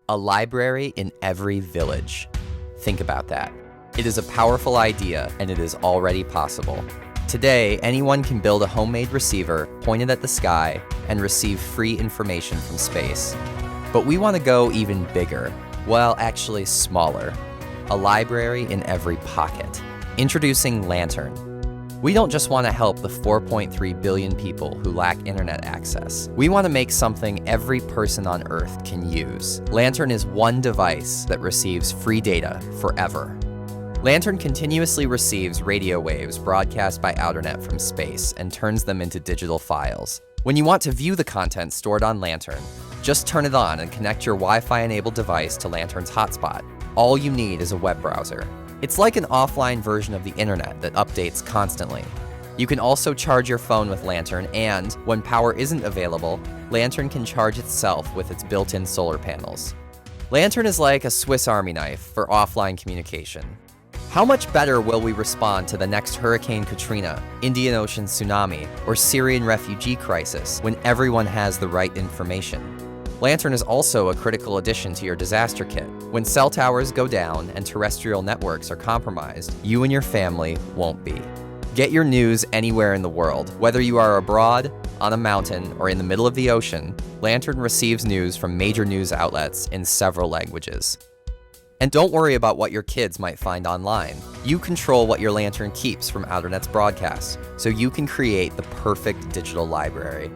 A library in every village. Think about that. It is a powerful idea, and it is already possible. Today, anyone can build a homemade receiver pointed at the sky and receive free information from space. But we want to go even bigger. Well, actually smaller. A library in every pocket. Introducing Lantern. We don't just want to help the 4.3 billion people who lack internet access. We want to make something every person on Earth can use. Lantern is one device that receives free data forever. Lantern continuously receives radio waves broadcast by Outernet from space and turns them into digital files. When you want to view the content stored on Lantern, just turn it on and connect your Wi-Fi-enabled device to Lantern's hotspot. All you need is a web browser. It's like an offline version of the internet that updates constantly. You can also charge your phone with Lantern, and when power isn't available, Lantern can charge itself with its built-in solar panels. Lantern is like a Swiss Army knife for offline communication. How much better will we respond to the next Hurricane Katrina, Indian Ocean tsunami, or Syrian refugee crisis when everyone has the right information? Lantern is also a critical addition to your disaster kit. When cell towers go down and terrestrial networks are compromised, you and your family won't be. Get your news anywhere in the world. Whether you are abroad, on a mountain, or in the middle of the ocean, Lantern receives news from major news outlets in several languages. And don't worry about what your kids might find online. You control what your Lantern keeps from Outernet's broadcasts, so you can create the perfect digital library.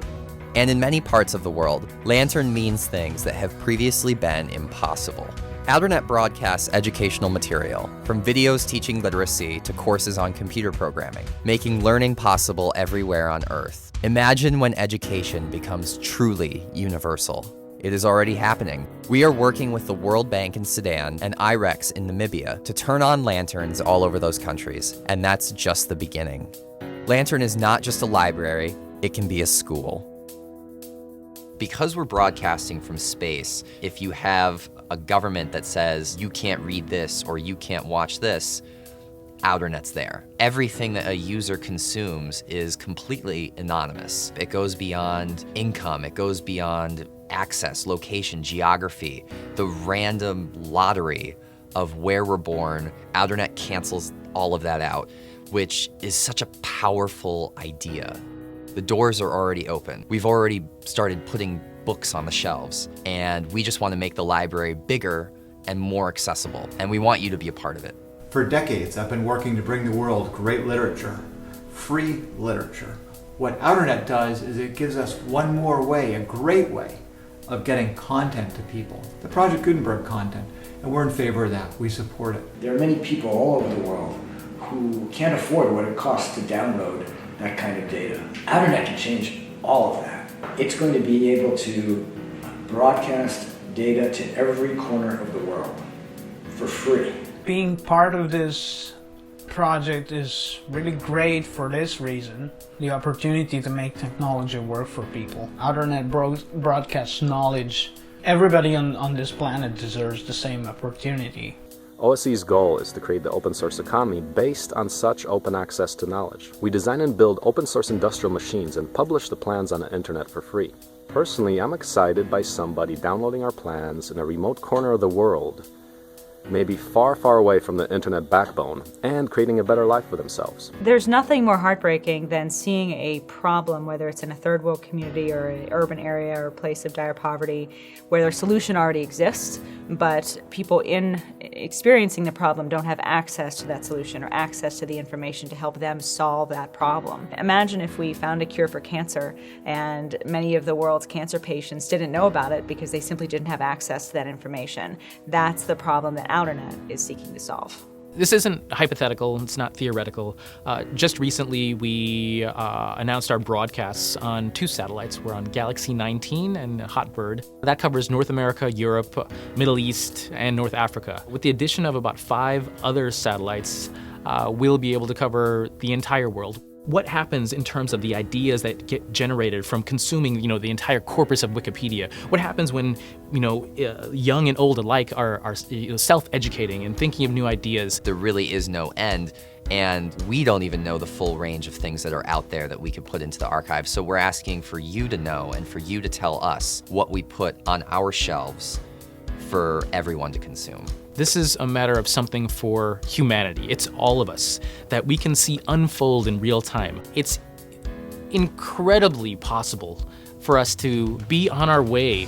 And in many parts of the world, Lantern means things that have previously been impossible. Outernet broadcasts educational material, from videos teaching literacy to courses on computer programming, making learning possible everywhere on Earth. Imagine when education becomes truly universal. It is already happening. We are working with the World Bank in Sudan and IREX in Namibia to turn on lanterns all over those countries, and that's just the beginning. Lantern is not just a library, it can be a school. Because we're broadcasting from space, if you have a government that says you can't read this or you can't watch this, Outernet's there. Everything that a user consumes is completely anonymous. It goes beyond income, it goes beyond access, location, geography, the random lottery of where we're born. Outernet cancels all of that out, which is such a powerful idea. The doors are already open. We've already started putting books on the shelves, and we just want to make the library bigger and more accessible, and we want you to be a part of it. For decades, I've been working to bring the world great literature, free literature. What Outernet does is it gives us one more way, a great way, of getting content to people. The Project Gutenberg content, and we're in favor of that. We support it. There are many people all over the world who can't afford what it costs to download that kind of data. Outernet can change all of that. It's going to be able to broadcast data to every corner of the world for free. Being part of this project is really great for this reason: the opportunity to make technology work for people. Outernet broadcasts knowledge. Everybody on this planet deserves the same opportunity. OSE's goal is to create the open source economy based on such open access to knowledge. We design and build open source industrial machines and publish the plans on the internet for free. Personally, I'm excited by somebody downloading our plans in a remote corner of the world, maybe far, far away from the internet backbone, and creating a better life for themselves. There's nothing more heartbreaking than seeing a problem, whether it's in a third world community or an urban area or a place of dire poverty, where their solution already exists, but people in experiencing the problem don't have access to that solution or access to the information to help them solve that problem. Imagine if we found a cure for cancer and many of the world's cancer patients didn't know about it because they simply didn't have access to that information. That's the problem that Outernet is seeking to solve. This isn't hypothetical, it's not theoretical. Just recently we announced our broadcasts on 2 satellites. We're on Galaxy 19 and Hotbird. That covers North America, Europe, Middle East, and North Africa. With the addition of about 5 other satellites, we'll be able to cover the entire world. What happens in terms of the ideas that get generated from consuming, the entire corpus of Wikipedia? What happens when, young and old alike are self-educating and thinking of new ideas? There really is no end, and we don't even know the full range of things that are out there that we could put into the archive. So we're asking for you to know and for you to tell us what we put on our shelves for everyone to consume. This is a matter of something for humanity. It's all of us that we can see unfold in real time. It's incredibly possible for us to be on our way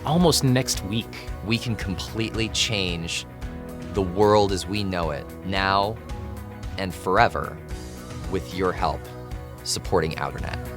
almost next week. We can completely change the world as we know it now and forever with your help supporting Outernet.